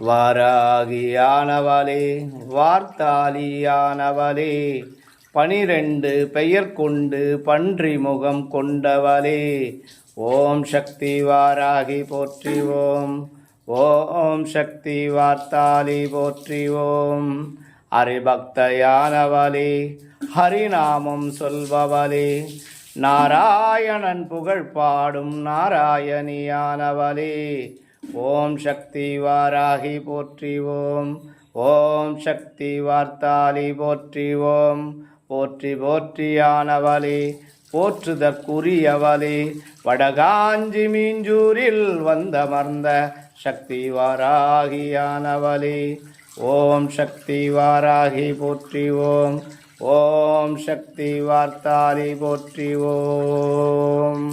வாராகியானவளே வார்த்தாலியானவளே 12 பெயர் கொண்டு பன்றி முகம் கொண்டவளே ஓம் சக்தி வாராகி போற்றி ஓம் ஓம் சக்தி வார்த்தாலி போற்றி ஓம் ஹரிபக்தயானவளே ஹரிநாமம் சொல்பவளே நாராயணன் புகழ் பாடும் நாராயணியானவளே ஓம் சக்தி வாராகி போற்றி ஓம் ஓம் சக்தி வார்த்தாலி போற்றி ஓம் போற்றி போற்றியானவளே போற்றுதற்குரியவளே வடகாஞ்சி மீஞ்சூரில் வந்தமர்ந்த சக்தி வாராகியானவளே ஓம் சக்தி வாராகி போற்றி ஓம் ஓம் சக்தி வார்த்தாலி போற்றி ஓம்.